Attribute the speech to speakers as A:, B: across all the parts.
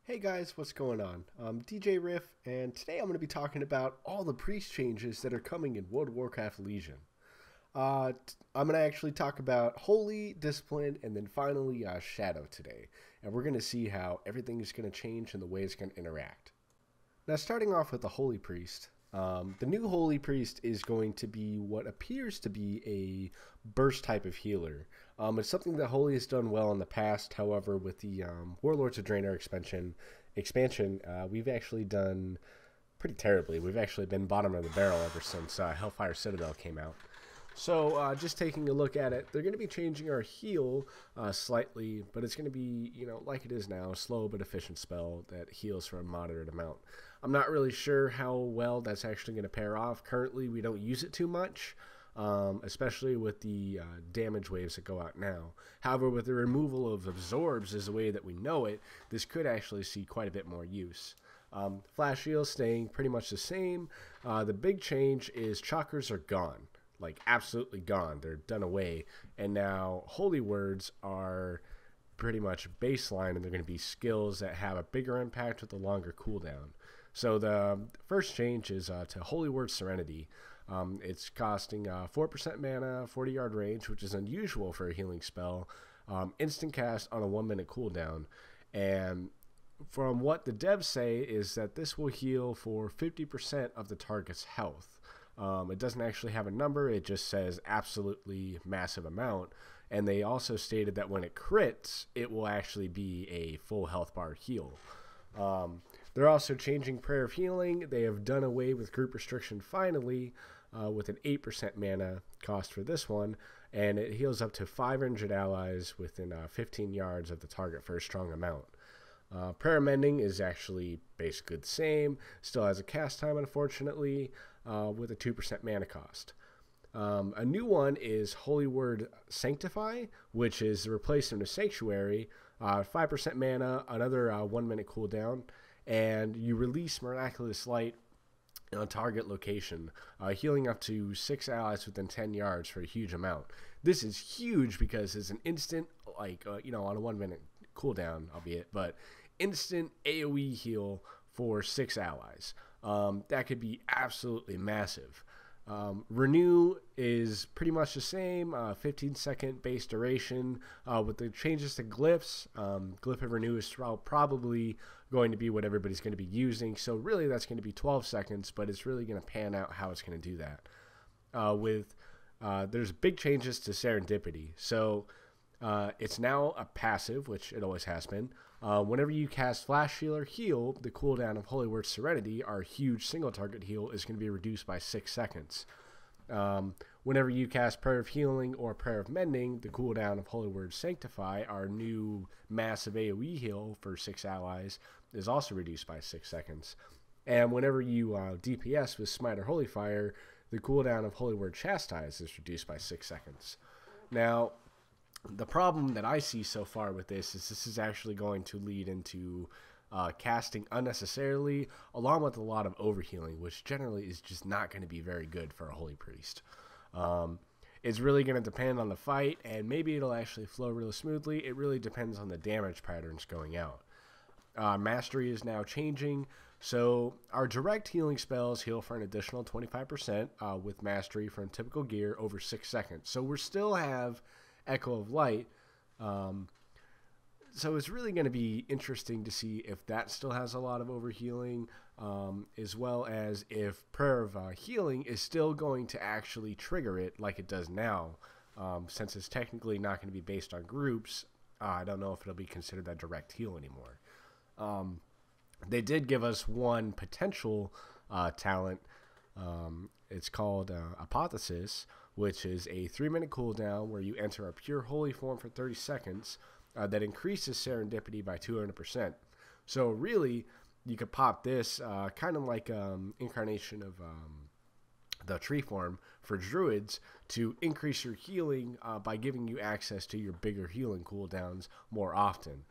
A: Hey guys, what's going on? I'm Djriff, and today I'm going to be talking about all the priest changes that are coming in World of Warcraft Legion. I'm going to actually talk about Holy, Discipline, and then finally Shadow today. And we're going to see how everything is going to change and the way it's going to interact. Now, starting off with the Holy Priest. The new Holy Priest is going to be what appears to be a burst type of healer. It's something that Holy has done well in the past. However, with the Warlords of Draenor expansion, we've actually done pretty terribly. We've actually been bottom of the barrel ever since Hellfire Citadel came out. So just taking a look at it, they're going to be changing our heal slightly, but it's going to be, like it is now, a slow but efficient spell that heals for a moderate amount. I'm not really sure how well that's actually going to pair off. Currently, we don't use it too much, especially with the damage waves that go out now. However, with the removal of absorbs as the way that we know it, this could actually see quite a bit more use. Flash heal staying pretty much the same. The big change is chakras are gone. Like absolutely gone. They're done away. And now holy words are pretty much baseline, and they're going to be skills that have a bigger impact with a longer cooldown. So the first change is to Holy Word Serenity. It's costing 4% mana, 40-yard range, which is unusual for a healing spell. Instant cast on a 1-minute cooldown. And from what the devs say is that this will heal for 50% of the target's health. It doesn't actually have a number. It just says absolutely massive amount. And they also stated that when it crits, it will actually be a full health bar heal. They're also changing Prayer of Healing. They have done away with group restriction finally with an 8% mana cost for this one. And it heals up to 500 allies within 15 yards of the target for a strong amount. Prayer Mending is actually basically the same. Still has a cast time, unfortunately, with a 2% mana cost. A new one is Holy Word Sanctify, which is the replacement of Sanctuary. 5% mana, another 1-minute cooldown, and you release Miraculous Light on target location, healing up to 6 allies within 10 yards for a huge amount. This is huge because it's an instant, on a 1-minute cooldown, albeit, but instant AoE heal for 6 allies. That could be absolutely massive. Renew is pretty much the same, 15-second base duration. With the changes to glyphs, Glyph of Renew is probably going to be what everybody's going to be using. So really that's going to be 12 seconds, but it's really going to pan out how it's going to do that. There's big changes to Serendipity. So it's now a passive, which it always has been. Whenever you cast Flash Heal or Heal, the cooldown of Holy Word Serenity, our huge single target heal, is going to be reduced by 6 seconds. Whenever you cast Prayer of Healing or Prayer of Mending, the cooldown of Holy Word Sanctify, our new massive AoE heal for 6 allies, is also reduced by 6 seconds. And whenever you DPS with Smite or Holy Fire, the cooldown of Holy Word Chastise is reduced by 6 seconds. Now, the problem that I see so far with this is actually going to lead into casting unnecessarily, along with a lot of overhealing, which generally is just not going to be very good for a Holy Priest. It's really going to depend on the fight, and maybe it'll actually flow really smoothly. It really depends on the damage patterns going out. Mastery is now changing, so our direct healing spells heal for an additional 25% with Mastery from typical gear over 6 seconds. So we still have Echo of Light, so it's really going to be interesting to see if that still has a lot of overhealing, as well as if Prayer of Healing is still going to actually trigger it like it does now. Since it's technically not going to be based on groups, I don't know if it'll be considered a direct heal anymore. They did give us one potential talent. It's called Apotheosis, which is a 3-minute cooldown where you enter a pure holy form for 30 seconds that increases Serendipity by 200%. So really, you could pop this kind of like incarnation of the tree form for druids to increase your healing by giving you access to your bigger healing cooldowns more often.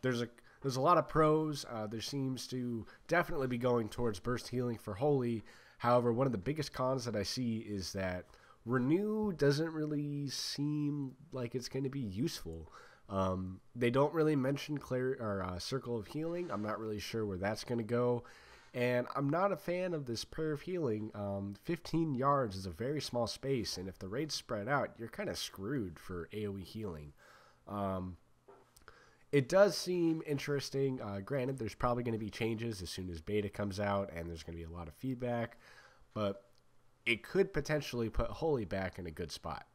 A: There's a lot of pros. There seems to definitely be going towards burst healing for holy. However, one of the biggest cons that I see is that Renew doesn't really seem like it's going to be useful. They don't really mention Circle of Healing. I'm not really sure where that's going to go. And I'm not a fan of this Prayer of Healing. 15 yards is a very small space, and if the raid's spread out, you're kind of screwed for AoE healing. It does seem interesting. Granted, there's probably going to be changes as soon as beta comes out, and there's going to be a lot of feedback, but it could potentially put Holy back in a good spot.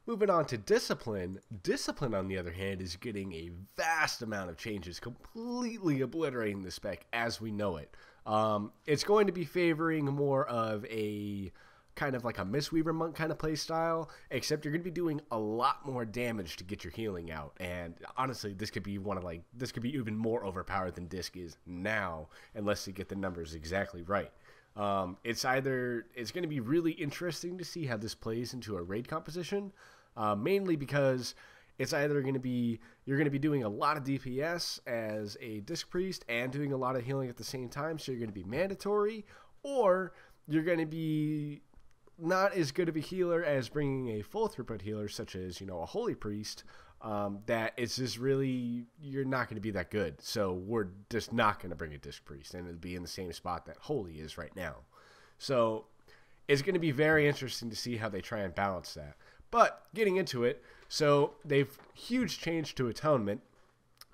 A: Moving on to Discipline. Discipline, on the other hand, is getting a vast amount of changes, completely obliterating the spec as we know it. It's going to be favoring more of a kind of like a Mistweaver Monk kind of play style, except you're going to be doing a lot more damage to get your healing out. And honestly, this could be this could be even more overpowered than Disc is now, unless you get the numbers exactly right. It's going to be really interesting to see how this plays into a raid composition, mainly because it's either going to be you're going to be doing a lot of DPS as a Disc Priest and doing a lot of healing at the same time, so you're going to be mandatory, or you're going to be not as good of a healer as bringing a full throughput healer, such as a Holy Priest. That it's just really, you're not going to be that good. So we're just not going to bring a Disc Priest, and it'll be in the same spot that Holy is right now. So it's going to be very interesting to see how they try and balance that. But getting into it, so they've huge change to Atonement.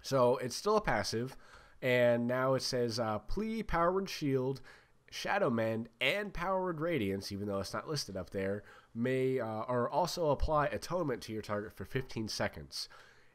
A: So it's still a passive, and now it says Plea, Powered Shield, Shadow Mend, and Powered Radiance, even though it's not listed up there, may or also apply Atonement to your target for 15 seconds.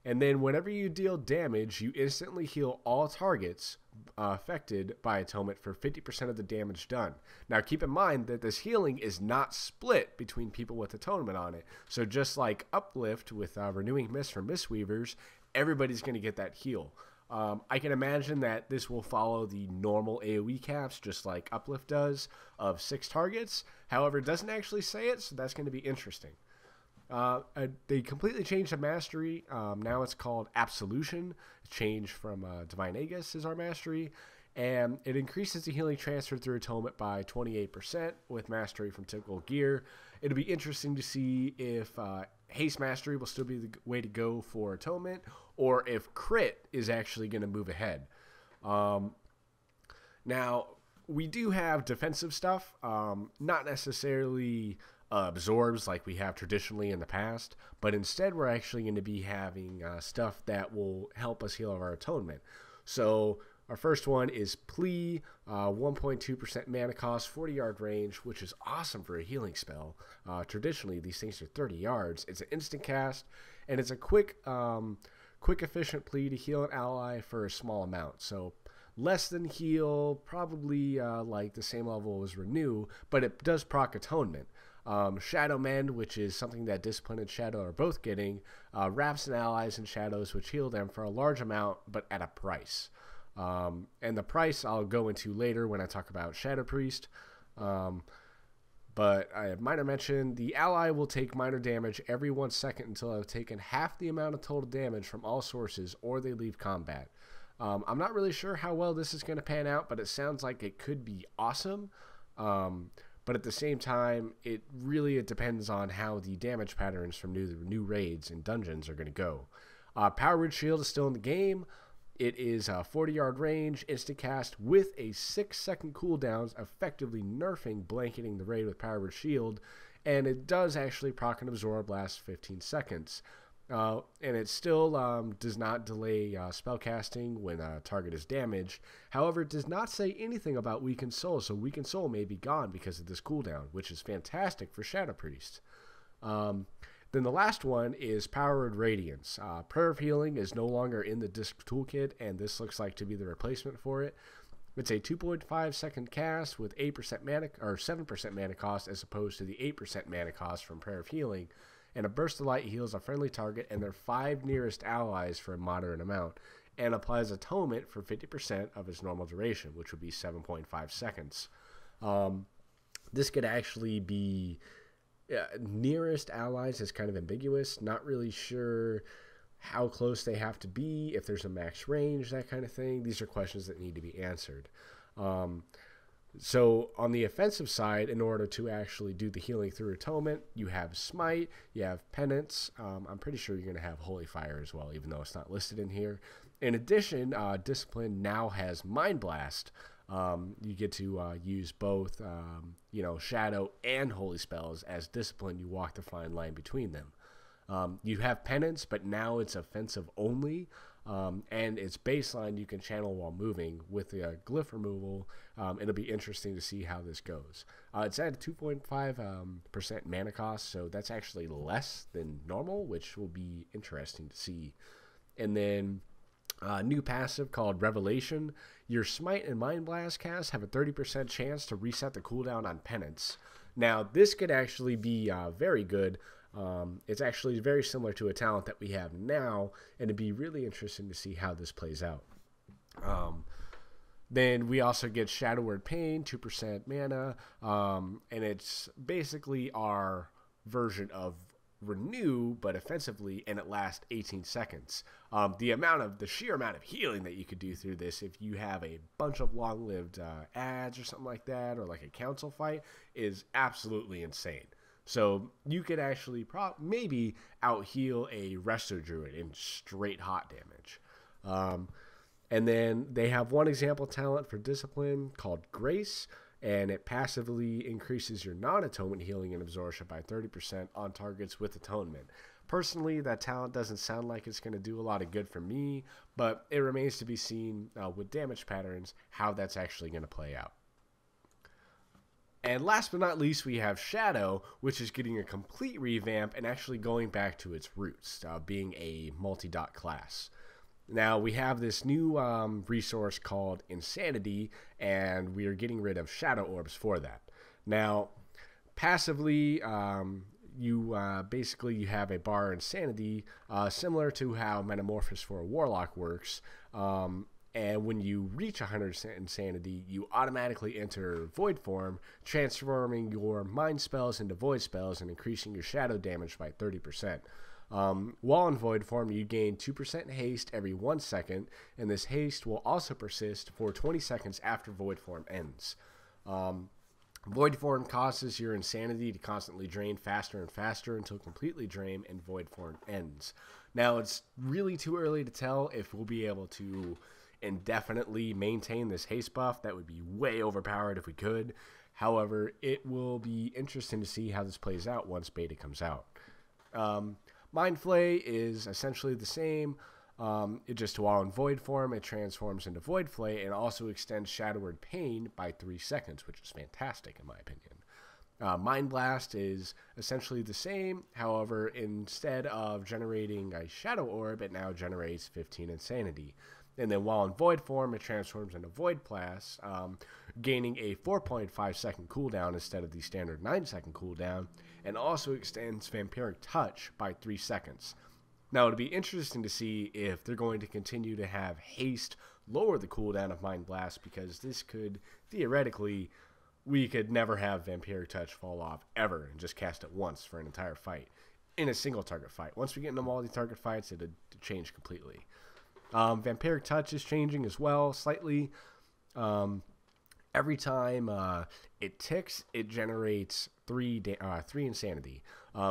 A: And then whenever you deal damage, you instantly heal all targets affected by Atonement for 50% of the damage done. Now keep in mind that this healing is not split between people with Atonement on it. So just like Uplift with Renewing Mist for Mistweavers, everybody's going to get that heal. I can imagine that this will follow the normal AoE caps, just like Uplift does, of 6 targets. However, it doesn't actually say it, so that's going to be interesting. They completely changed the mastery. Now it's called Absolution. It changed from Divine Aegis is our mastery. And it increases the healing transfer through Atonement by 28% with mastery from typical gear. It'll be interesting to see if Haste Mastery will still be the way to go for Atonement, or if Crit is actually going to move ahead. Now, we do have defensive stuff, not necessarily absorbs like we have traditionally in the past, but instead we're actually going to be having stuff that will help us heal our Atonement. So our first one is Plea, 1.2% mana cost, 40-yard range, which is awesome for a healing spell. Traditionally, these things are 30 yards. It's an instant cast, and it's a quick, efficient plea to heal an ally for a small amount. So less than heal, probably like the same level as Renew, but it does proc Atonement. Shadow Mend, which is something that Discipline and Shadow are both getting, wraps an allies in shadows, which heal them for a large amount, but at a price. And the price I'll go into later when I talk about Shadow Priest. But I have minor mention, the ally will take minor damage every 1 second until I've taken half the amount of total damage from all sources, or they leave combat. I'm not really sure how well this is going to pan out, but it sounds like it could be awesome. But at the same time, it depends on how the damage patterns from new raids and dungeons are going to go. Powered Shield is still in the game. It is a 40-yard range, instant cast with a 6-second cooldown, effectively nerfing blanketing the raid with Powered Shield, and it does actually proc and absorb last 15 seconds. And it still does not delay spellcasting when a target is damaged. However, it does not say anything about Weakened Soul, so Weakened Soul may be gone because of this cooldown, which is fantastic for Shadow Priest. Then the last one is Powered Radiance. Prayer of Healing is no longer in the Disc toolkit, and this looks like to be the replacement for it. It's a 2.5 second cast with 8% mana or 7% mana cost, as opposed to the 8% mana cost from Prayer of Healing. And a burst of light heals a friendly target and their 5 nearest allies for a moderate amount, and applies Atonement for 50% of its normal duration, which would be 7.5 seconds. This could actually be nearest allies is kind of ambiguous. Not really sure how close they have to be, if there's a max range, that kind of thing. These are questions that need to be answered. So on the offensive side, in order to actually do the healing through atonement, you have smite, you have penance. I'm pretty sure you're going to have holy fire as well, even though it's not listed in here. In addition, discipline now has mind blast. You get to use both, shadow and holy spells. As discipline, you walk the fine line between them. You have penance, but now it's offensive only. And its baseline you can channel while moving with the glyph removal. It'll be interesting to see how this goes. It's at a 2.5% mana cost, so that's actually less than normal, which will be interesting to see. And then new passive called Revelation. Your Smite and Mind Blast casts have a 30% chance to reset the cooldown on Penance. Now, this could actually be very good. It's actually very similar to a talent that we have now, and it'd be really interesting to see how this plays out. Then we also get Shadow Word Pain, 2% mana, and it's basically our version of Renew, but offensively, and it lasts 18 seconds. The sheer amount of healing that you could do through this, if you have a bunch of long-lived ads or something like that, or like a council fight, is absolutely insane. So you could actually maybe out-heal a Resto Druid in straight hot damage. And then they have one example talent for discipline called Grace, and it passively increases your non-atonement healing and absorption by 30% on targets with atonement. Personally, that talent doesn't sound like it's going to do a lot of good for me, but it remains to be seen with damage patterns how that's actually going to play out. And last but not least, we have Shadow, which is getting a complete revamp and actually going back to its roots, being a multi-dot class. Now, we have this new resource called Insanity, and we are getting rid of Shadow Orbs for that. Now, passively, you have a bar Insanity, similar to how Metamorphosis for a Warlock works. And when you reach 100 Insanity, you automatically enter Void form, transforming your Mind spells into Void spells and increasing your Shadow damage by 30%. While in Void form, you gain 2% haste every 1 second, and this haste will also persist for 20 seconds after Void form ends. Void form causes your Insanity to constantly drain faster and faster until completely drained and Void form ends. Now, it's really too early to tell if we'll be able to indefinitely maintain this haste buff. That would be way overpowered if we could. However, it will be interesting to see how this plays out once beta comes out. Mind Flay is essentially the same. It just while in Void form, it transforms into Void Flay and also extends Shadow Word Pain by 3 seconds, which is fantastic in my opinion. Mind Blast is essentially the same. However, instead of generating a Shadow Orb, it now generates 15 Insanity. And then while in Void form, it transforms into Void Blast, gaining a 4.5 second cooldown instead of the standard 9 second cooldown, and also extends Vampiric Touch by 3 seconds. Now, it'll be interesting to see if they're going to continue to have haste lower the cooldown of Mind Blast, because this could, theoretically, we could never have Vampiric Touch fall off ever and just cast it once for an entire fight in a single target fight. Once we get into multi-target fights, it'll change completely. Vampiric Touch is changing as well slightly. Every time it ticks, it generates 3 Insanity.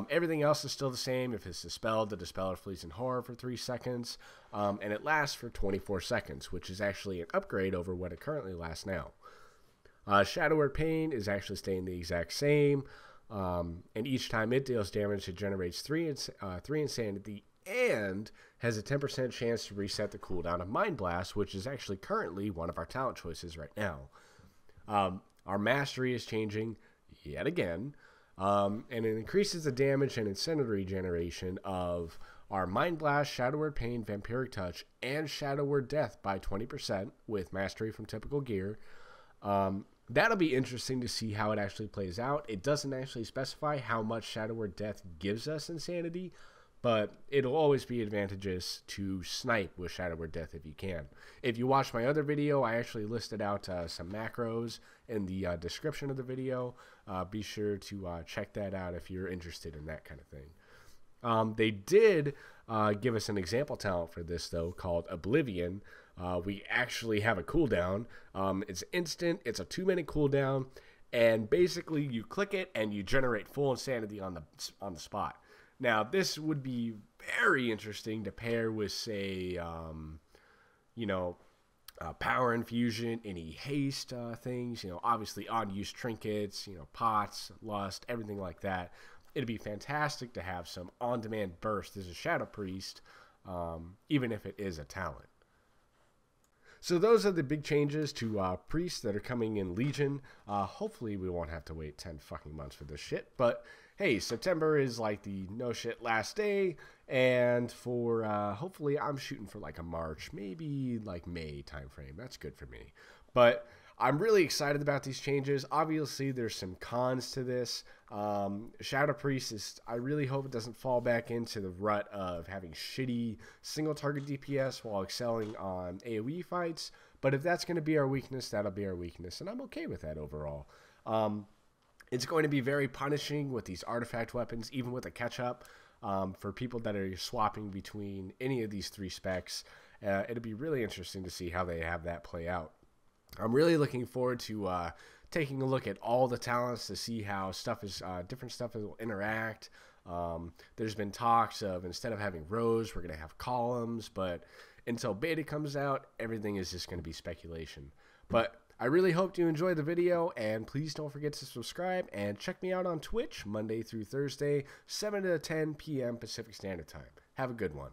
A: Everything else is still the same. If it's dispelled, the Dispeller flees in horror for 3 seconds, and it lasts for 24 seconds, which is actually an upgrade over what it currently lasts now. Shadow Word Pain is actually staying the exact same, and each time it deals damage, it generates 3 Insanity and has a 10% chance to reset the cooldown of Mind Blast, which is actually currently one of our talent choices right now. Our Mastery is changing yet again, and it increases the damage and Incendiary generation of our Mind Blast, Shadow Word Pain, Vampiric Touch, and Shadow Word Death by 20% with Mastery from typical gear. That'll be interesting to see how it actually plays out. It doesn't actually specify how much Shadow Word Death gives us Insanity, but it'll always be advantageous to snipe with Shadow Word Death if you can. If you watch my other video, I actually listed out some macros in the description of the video. Be sure to check that out if you're interested in that kind of thing. They did give us an example talent for this, though, called Oblivion. We actually have a cooldown. It's instant. It's a 2-minute cooldown, and basically you click it and you generate full insanity on the spot. Now this would be very interesting to pair with, say, power infusion, any haste things. Obviously unused trinkets, pots, lust, everything like that. It'd be fantastic to have some on-demand burst as a Shadow Priest, even if it is a talent. So those are the big changes to priests that are coming in Legion. Hopefully we won't have to wait 10 fucking months for this shit. But hey, September is like the no shit last day. And for hopefully I'm shooting for like a March, maybe like May timeframe. That's good for me. But I'm really excited about these changes. Obviously, there's some cons to this. Shadow Priest I really hope it doesn't fall back into the rut of having shitty single target DPS while excelling on AoE fights. But if that's going to be our weakness, that'll be our weakness. And I'm okay with that overall. It's going to be very punishing with these artifact weapons, even with a catch-up. For people that are swapping between any of these 3 specs, it'll be really interesting to see how they have that play out. I'm really looking forward to taking a look at all the talents to see how different stuff will interact. There's been talks of, instead of having rows, we're going to have columns, but until beta comes out, everything is just going to be speculation. But I really hope you enjoyed the video, and please don't forget to subscribe and check me out on Twitch Monday through Thursday, 7 to 10 p.m. Pacific Standard Time. Have a good one.